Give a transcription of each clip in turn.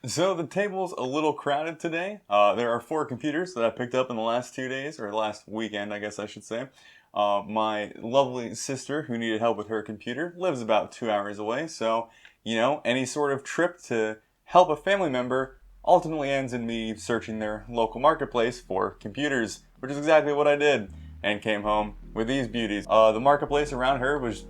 So the table's a little crowded today. There are 4 computers that I picked up in the last 2 days, or last weekend, I guess I should say. My lovely sister, who needed help with her computer, lives about 2 hours away. So, any sort of trip to help a family member ultimately ends in me searching their local marketplace for computers, which is exactly what I did, and came home with these beauties. The marketplace around her was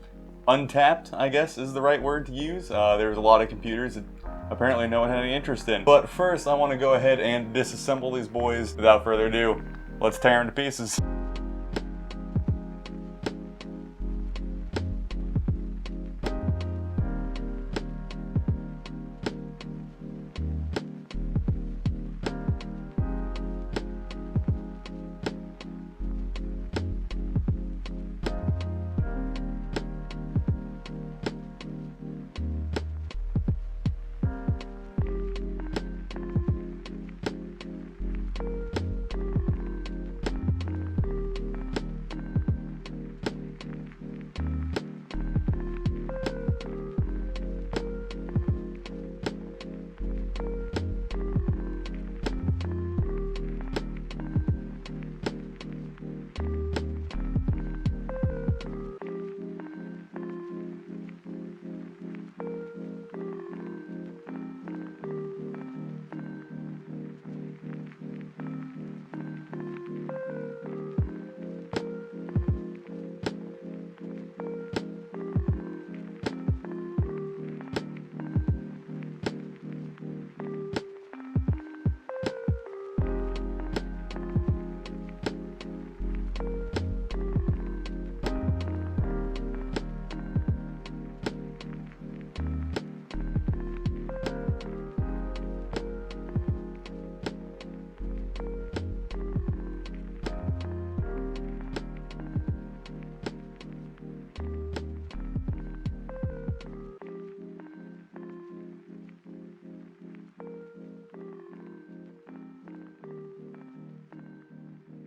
untapped, I guess is the right word to use. There was a lot of computers that apparently no one had any interest in. But first, I want to go ahead and disassemble these boys. Without further ado, let's tear them to pieces.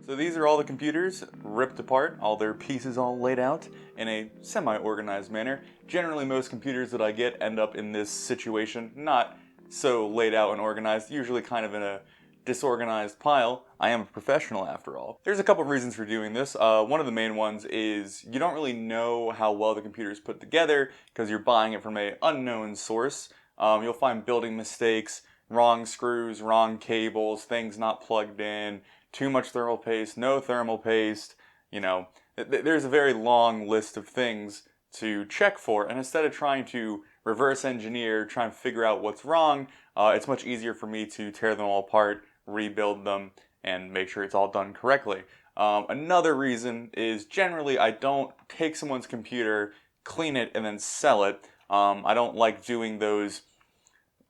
So these are all the computers ripped apart, all their pieces all laid out in a semi-organized manner. Generally, most computers that I get end up in this situation, not so laid out and organized, usually kind of in a disorganized pile. I am a professional after all. There's a couple reasons for doing this. One of the main ones is you don't really know how well the computer is put together because you're buying it from an unknown source. You'll find building mistakes, wrong screws, wrong cables, things not plugged in, too much thermal paste, no thermal paste, there's a very long list of things to check for, and instead of trying to reverse engineer, try and figure out what's wrong, it's much easier for me to tear them all apart, rebuild them, and make sure it's all done correctly. Another reason is generally I don't take someone's computer, clean it, and then sell it. I don't like doing those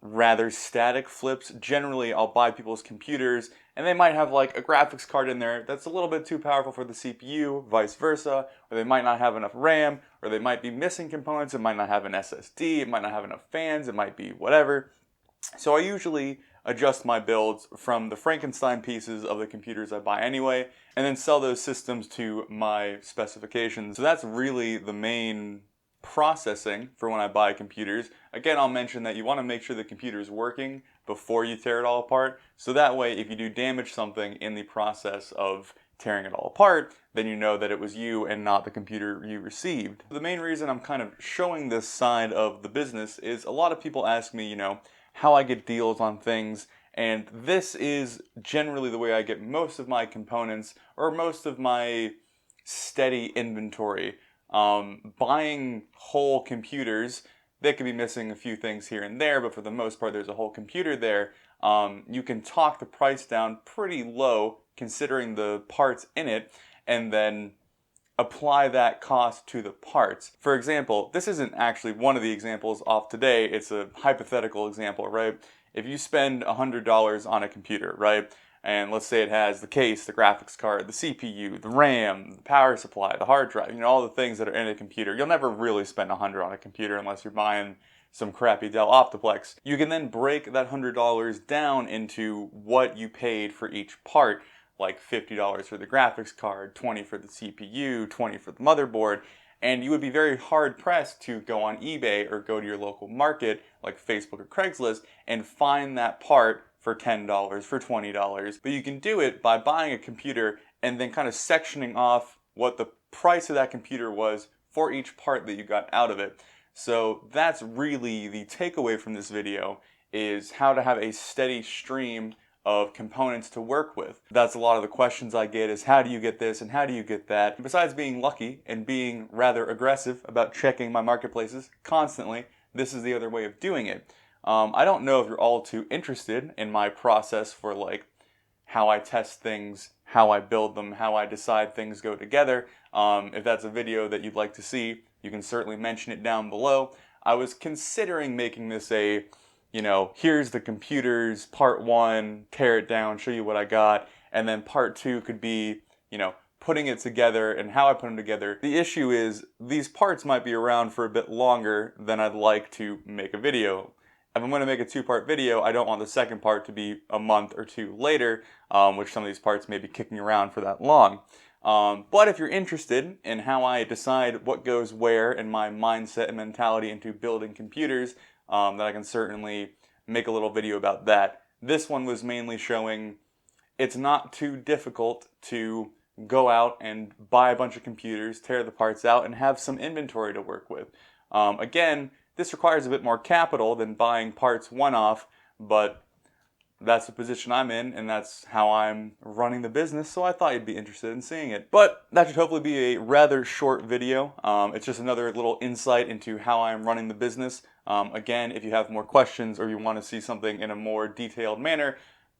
rather static flips. Generally, I'll buy people's computers and they might have like a graphics card in there that's a little bit too powerful for the CPU, vice versa, or they might not have enough RAM, or they might be missing components, it might not have an SSD, it might not have enough fans, it might be whatever. So I usually adjust my builds from the Frankenstein pieces of the computers I buy anyway, and then sell those systems to my specifications. So that's really the main processing for when I buy computers. Again, I'll mention that you want to make sure the computer is working before you tear it all apart. So that way, if you do damage something in the process of tearing it all apart, then you know that it was you and not the computer you received. The main reason I'm kind of showing this side of the business is a lot of people ask me, how I get deals on things, and this is generally the way I get most of my components or most of my steady inventory. Buying whole computers, they could be missing a few things here and there, but for the most part there's a whole computer there. You can talk the price down pretty low considering the parts in it, and then apply that cost to the parts. For example, this isn't actually one of the examples off today, it's a hypothetical example, right? If you spend $100 on a computer, right? And let's say it has the case, the graphics card, the CPU, the RAM, the power supply, the hard drive, all the things that are in a computer. You'll never really spend $100 on a computer unless you're buying some crappy Dell Optiplex. You can then break that $100 down into what you paid for each part, like $50 for the graphics card, $20 for the CPU, $20 for the motherboard, And you would be very hard pressed to go on eBay or go to your local market like Facebook or Craigslist and find that part for $10, for $20. But you can do it by buying a computer and then kind of sectioning off what the price of that computer was for each part that you got out of it. So that's really the takeaway from this video, is how to have a steady stream of components to work with. That's a lot of the questions I get, is how do you get this and how do you get that? And besides being lucky and being rather aggressive about checking my marketplaces constantly, this is the other way of doing it. I don't know if you're all too interested in my process for like how I test things, how I build them, how I decide things go together. If that's a video that you'd like to see, you can certainly mention it down below. I was considering making this a, here's the computers, part 1, tear it down, show you what I got, and then part 2 could be, putting it together and how I put them together. The issue is these parts might be around for a bit longer than I'd like to make a video. If I'm going to make a 2-part video, I don't want the second part to be a month or 2 later, which some of these parts may be kicking around for that long. But if you're interested in how I decide what goes where and my mindset and mentality into building computers, then I can certainly make a little video about that. This one was mainly showing it's not too difficult to go out and buy a bunch of computers, tear the parts out, and have some inventory to work with. Again, this requires a bit more capital than buying parts one-off, but that's the position I'm in, and that's how I'm running the business, so I thought you'd be interested in seeing it. But that should hopefully be a rather short video. It's just another little insight into how I'm running the business. Again, if you have more questions or you want to see something in a more detailed manner,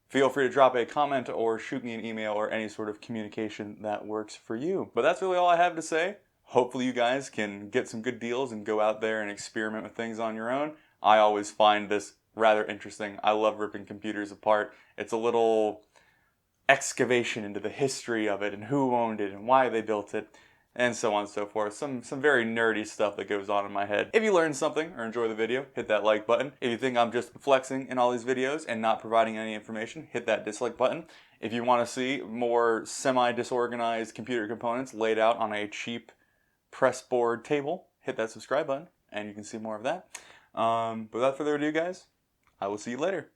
feel free to drop a comment or shoot me an email or any sort of communication that works for you. But that's really all I have to say. Hopefully you guys can get some good deals and go out there and experiment with things on your own. I always find this rather interesting. I love ripping computers apart. It's a little excavation into the history of it and who owned it and why they built it and so on and so forth. Some very nerdy stuff that goes on in my head. If you learned something or enjoy the video, hit that like button. If you think I'm just flexing in all these videos and not providing any information, hit that dislike button. If you want to see more semi-disorganized computer components laid out on a cheap press board table, hit that subscribe button and you can see more of that. But without further ado, guys, I will see you later.